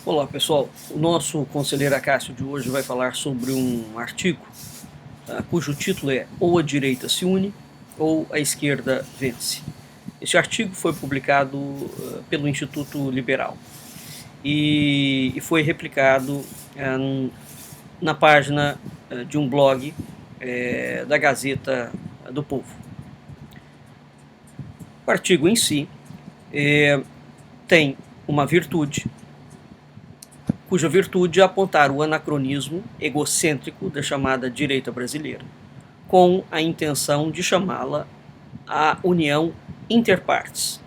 Olá pessoal, o nosso conselheiro Acácio de hoje vai falar sobre um artigo cujo título é Ou a direita se une ou a esquerda vence. Este artigo foi publicado pelo Instituto Liberal e foi replicado na página de um blog da Gazeta do Povo. O artigo em si tem uma virtude, cuja virtude é apontar o anacronismo egocêntrico da chamada direita brasileira, com a intenção de chamá-la à união interpartes.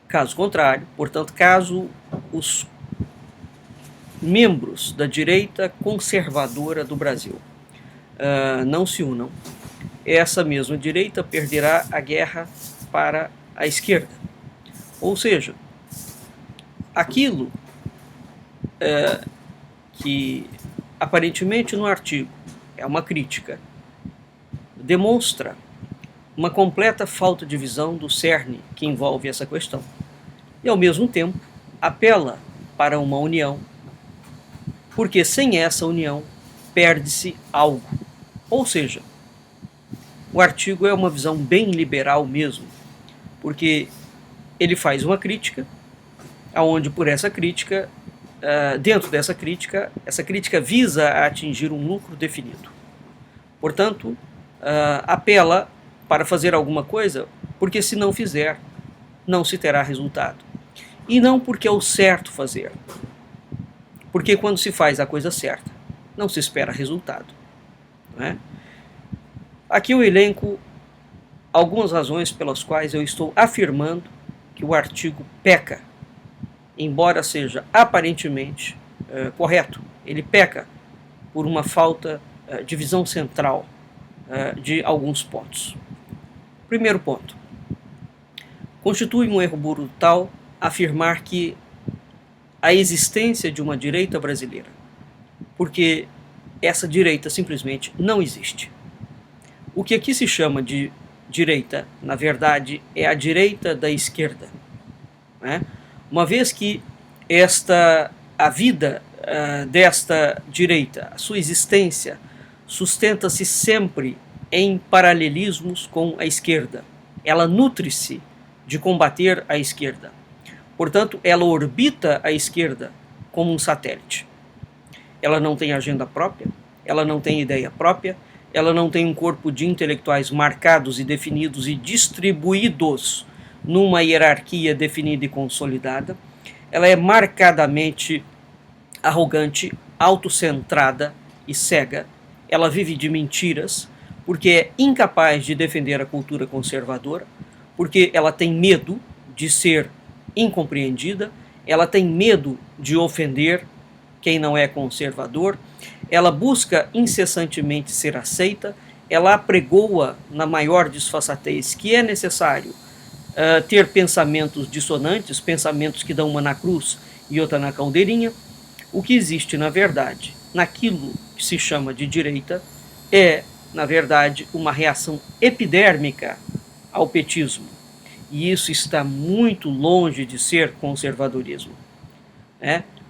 Caso contrário, portanto, caso os membros da direita conservadora do Brasil não se unam, essa mesma direita perderá a guerra para a esquerda. Ou seja, aquilo que aparentemente no artigo é uma crítica, demonstra uma completa falta de visão do cerne que envolve essa questão. E ao mesmo tempo apela para uma união, porque sem essa união perde-se algo. Ou seja, o artigo é uma visão bem liberal mesmo, porque ele faz uma crítica, aonde por essa crítica, dentro dessa crítica, essa crítica visa a atingir um lucro definido. Portanto, apela para fazer alguma coisa, porque se não fizer, não se terá resultado. E não porque é o certo fazer, porque quando se faz a coisa certa, não se espera resultado. Não é? Aqui eu elenco algumas razões pelas quais eu estou afirmando que o artigo peca, embora seja aparentemente correto. Ele peca por uma falta de visão central de alguns pontos. Primeiro ponto. Constitui um erro brutal afirmar que a existência de uma direita brasileira, porque essa direita simplesmente não existe. O que aqui se chama de direita, na verdade, é a direita da esquerda, né? Uma vez que a vida desta direita, a sua existência, sustenta-se sempre em paralelismos com a esquerda. Ela nutre-se de combater a esquerda. Portanto, ela orbita a esquerda como um satélite. Ela não tem agenda própria, ela não tem ideia própria, ela não tem um corpo de intelectuais marcados e definidos e distribuídos numa hierarquia definida e consolidada. Ela é marcadamente arrogante, autocentrada e cega. Ela vive de mentiras, porque é incapaz de defender a cultura conservadora, porque ela tem medo de ser incompreendida, ela tem medo de ofender quem não é conservador, ela busca incessantemente ser aceita, ela apregoa na maior disfarçatez que é necessário ter pensamentos dissonantes, pensamentos que dão uma na cruz e outra na caldeirinha. O que existe, na verdade, naquilo que se chama de direita é, na verdade, uma reação epidérmica ao petismo. E isso está muito longe de ser conservadorismo.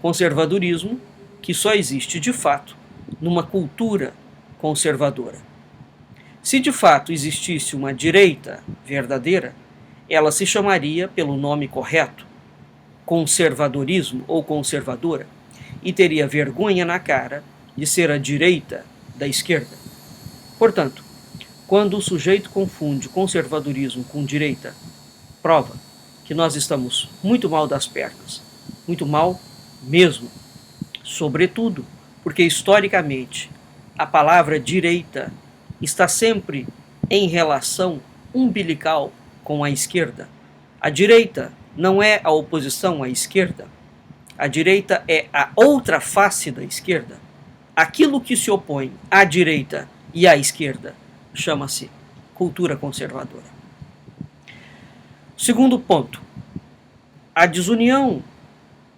Conservadorismo que só existe, de fato, numa cultura conservadora. Se de fato existisse uma direita verdadeira, ela se chamaria pelo nome correto, conservadorismo ou conservadora, e teria vergonha na cara de ser a direita da esquerda. Portanto, quando o sujeito confunde conservadorismo com direita, prova que nós estamos muito mal das pernas, muito mal mesmo, sobretudo porque historicamente a palavra direita está sempre em relação umbilical com a esquerda. A direita não é a oposição à esquerda. A direita é a outra face da esquerda. Aquilo que se opõe à direita e à esquerda chama-se cultura conservadora. Segundo ponto, a desunião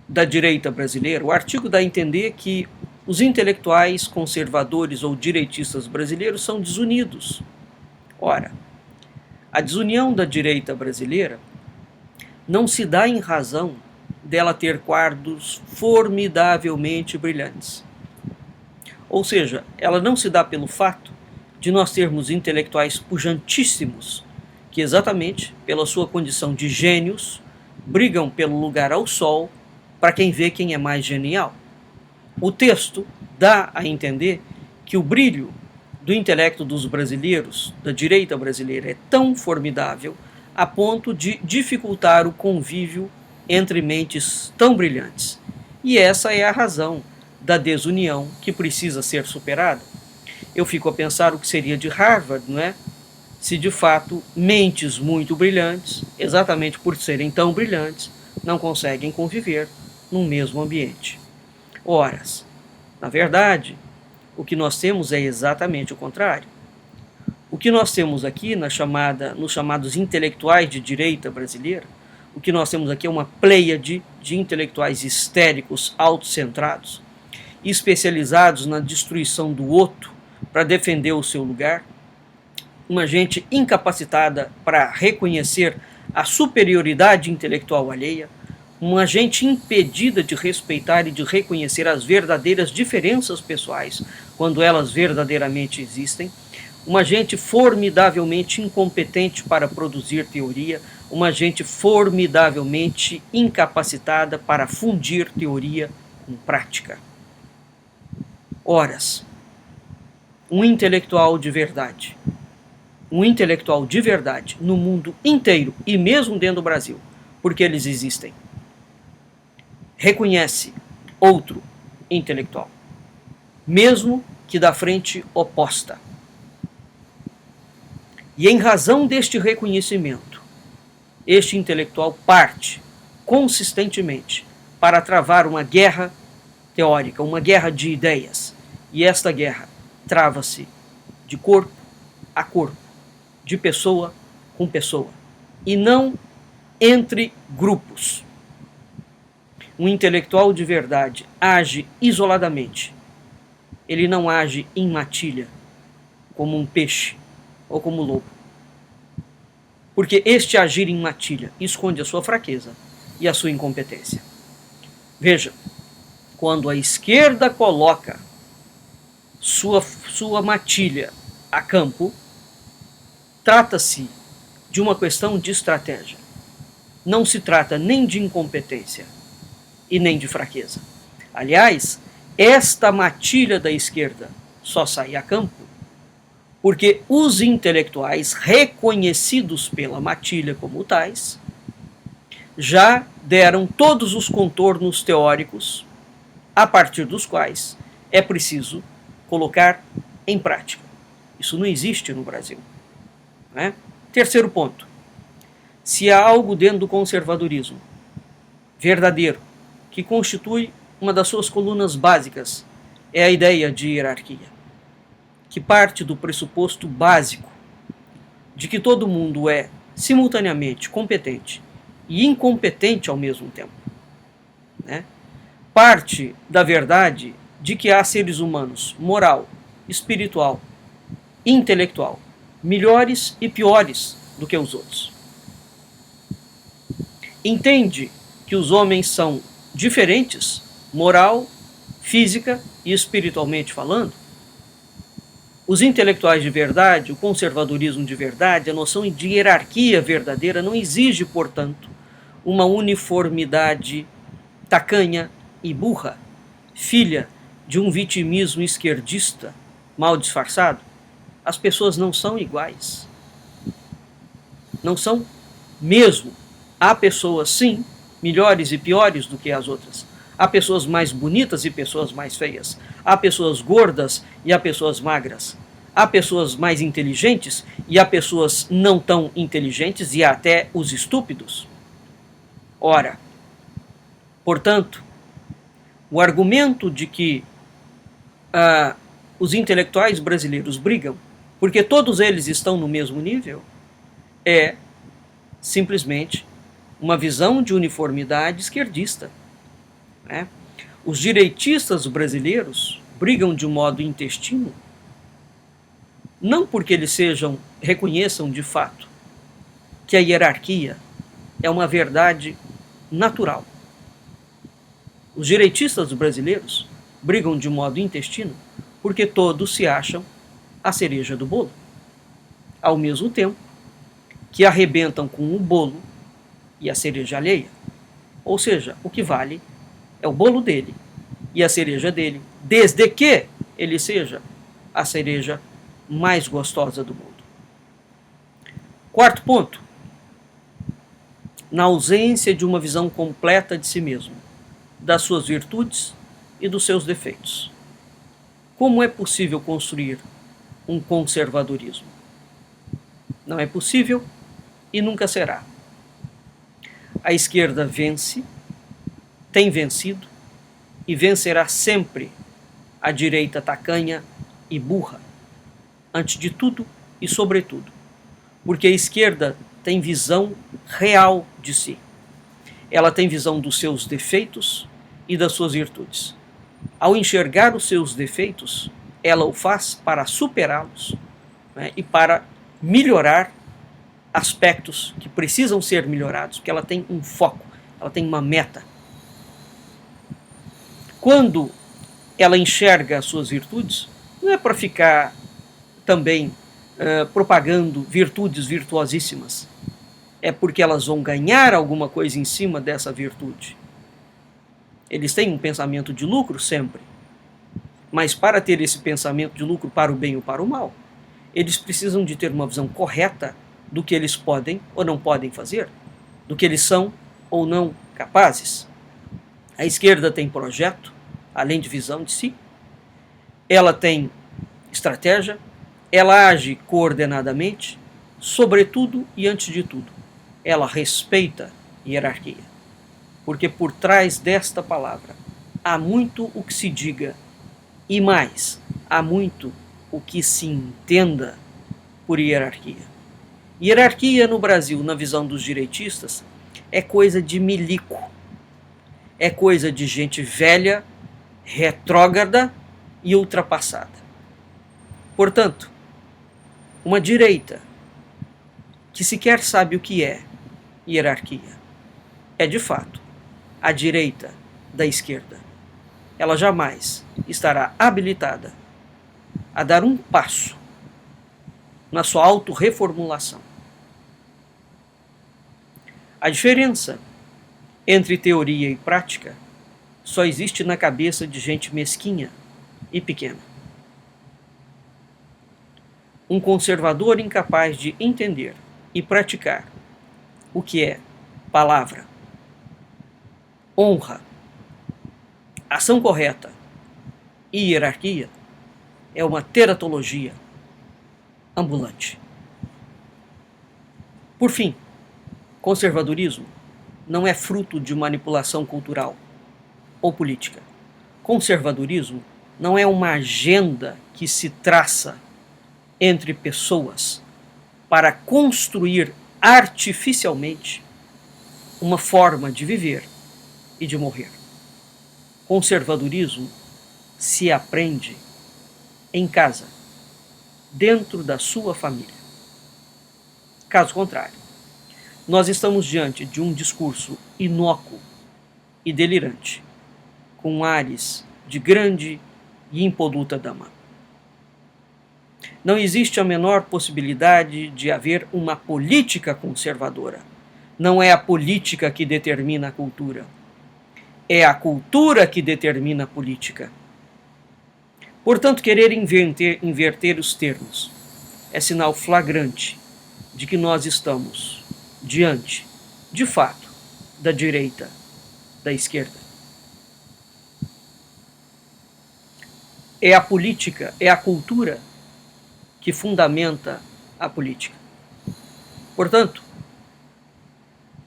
da direita brasileira. O artigo dá a entender que os intelectuais conservadores ou direitistas brasileiros são desunidos. Ora, a desunião da direita brasileira não se dá em razão dela ter quadros formidavelmente brilhantes. Ou seja, ela não se dá pelo fato de nós termos intelectuais pujantíssimos, que exatamente pela sua condição de gênios, brigam pelo lugar ao sol para quem vê quem é mais genial. O texto dá a entender que o brilho do intelecto dos brasileiros, da direita brasileira, é tão formidável a ponto de dificultar o convívio entre mentes tão brilhantes. E essa é a razão da desunião que precisa ser superada. Eu fico a pensar o que seria de Harvard, não é? Se de fato mentes muito brilhantes, exatamente por serem tão brilhantes, não conseguem conviver num mesmo ambiente. Ora, na verdade, o que nós temos é exatamente o contrário. O que nós temos aqui nos chamados intelectuais de direita brasileira, o que nós temos aqui é uma pleiade de intelectuais histéricos, autocentrados, especializados na destruição do outro para defender o seu lugar, uma gente incapacitada para reconhecer a superioridade intelectual alheia, uma gente impedida de respeitar e de reconhecer as verdadeiras diferenças pessoais, quando elas verdadeiramente existem, uma gente formidavelmente incompetente para produzir teoria, uma gente formidavelmente incapacitada para fundir teoria com prática. Horas, um intelectual de verdade no mundo inteiro e mesmo dentro do Brasil, porque eles existem, reconhece outro intelectual, mesmo que da frente oposta. E em razão deste reconhecimento, este intelectual parte consistentemente para travar uma guerra teórica, uma guerra de ideias. E esta guerra trava-se de corpo a corpo, de pessoa com pessoa, e não entre grupos. Um intelectual de verdade age isoladamente. Ele não age em matilha, como um peixe ou como lobo. Porque este agir em matilha esconde a sua fraqueza e a sua incompetência. Veja, quando a esquerda coloca sua matilha a campo, trata-se de uma questão de estratégia. Não se trata nem de incompetência e nem de fraqueza. Aliás, esta matilha da esquerda só sai a campo porque os intelectuais reconhecidos pela matilha como tais já deram todos os contornos teóricos a partir dos quais é preciso colocar em prática. Isso não existe no Brasil. Né? Terceiro ponto. Se há algo dentro do conservadorismo verdadeiro, que constitui uma das suas colunas básicas, é a ideia de hierarquia, que parte do pressuposto básico de que todo mundo é simultaneamente competente e incompetente ao mesmo tempo. Né? Parte da verdade de que há seres humanos moral, espiritual, intelectual, melhores e piores do que os outros. Entende que os homens são diferentes, moral, física e espiritualmente falando? Os intelectuais de verdade, o conservadorismo de verdade, a noção de hierarquia verdadeira não exige, portanto, uma uniformidade tacanha e burra, filha de um vitimismo esquerdista mal disfarçado. As pessoas não são iguais. Não são mesmo. Há pessoas, sim, melhores e piores do que as outras. Há pessoas mais bonitas e pessoas mais feias. Há pessoas gordas e há pessoas magras. Há pessoas mais inteligentes e há pessoas não tão inteligentes e há até os estúpidos. Ora, portanto, o argumento de que os intelectuais brasileiros brigam porque todos eles estão no mesmo nível é simplesmente uma visão de uniformidade esquerdista. Né? Os direitistas brasileiros brigam de um modo intestino, não porque eles reconheçam de fato que a hierarquia é uma verdade natural, Os direitistas brasileiros brigam de modo intestino porque todos se acham a cereja do bolo, ao mesmo tempo que arrebentam com o bolo e a cereja alheia. Ou seja, o que vale é o bolo dele e a cereja dele, desde que ele seja a cereja mais gostosa do mundo. Quarto ponto: na ausência de uma visão completa de si mesmo, das suas virtudes e dos seus defeitos, como é possível construir um conservadorismo? Não é possível e nunca será. A esquerda vence, tem vencido e vencerá sempre a direita tacanha e burra, antes de tudo e sobretudo, porque a esquerda tem visão real de si. Ela tem visão dos seus defeitos e das suas virtudes. Ao enxergar os seus defeitos, ela o faz para superá-los, né, e para melhorar aspectos que precisam ser melhorados, porque ela tem um foco, ela tem uma meta. Quando ela enxerga as suas virtudes, não é para ficar também propagando virtudes virtuosíssimas. É porque elas vão ganhar alguma coisa em cima dessa virtude. Eles têm um pensamento de lucro sempre, mas para ter esse pensamento de lucro para o bem ou para o mal, eles precisam de ter uma visão correta do que eles podem ou não podem fazer, do que eles são ou não capazes. A esquerda tem projeto, além de visão de si, ela tem estratégia, ela age coordenadamente, sobretudo e antes de tudo, ela respeita hierarquia. Porque por trás desta palavra há muito o que se diga e mais, há muito o que se entenda por hierarquia. Hierarquia no Brasil, na visão dos direitistas, é coisa de milico, é coisa de gente velha, retrógrada e ultrapassada. Portanto, uma direita que sequer sabe o que é hierarquia é, de fato, a direita da esquerda. Ela jamais estará habilitada a dar um passo na sua autorreformulação. A diferença entre teoria e prática só existe na cabeça de gente mesquinha e pequena. Um conservador incapaz de entender e praticar o que é palavra, honra, ação correta e hierarquia é uma teratologia ambulante. Por fim, conservadorismo não é fruto de manipulação cultural ou política. Conservadorismo não é uma agenda que se traça entre pessoas para construir artificialmente uma forma de viver e de morrer. Conservadorismo se aprende em casa, dentro da sua família. Caso contrário, nós estamos diante de um discurso inócuo e delirante, com ares de grande e impoluta dama. Não existe a menor possibilidade de haver uma política conservadora. Não é a política que determina a cultura. É a cultura que determina a política. Portanto, querer inverter os termos é sinal flagrante de que nós estamos diante, de fato, da direita, da esquerda. É a política, é a cultura que fundamenta a política. Portanto,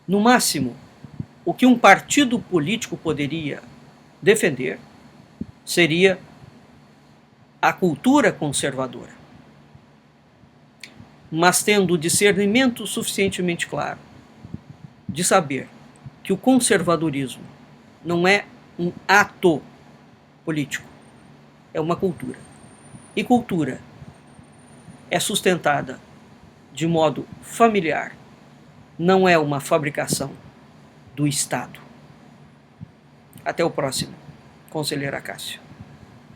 no máximo, o que um partido político poderia defender seria a cultura conservadora, mas tendo o discernimento suficientemente claro de saber que o conservadorismo não é um ato político, é uma cultura. E cultura é sustentada de modo familiar, não é uma fabricação do Estado. Até o próximo. Conselheiro Acácio.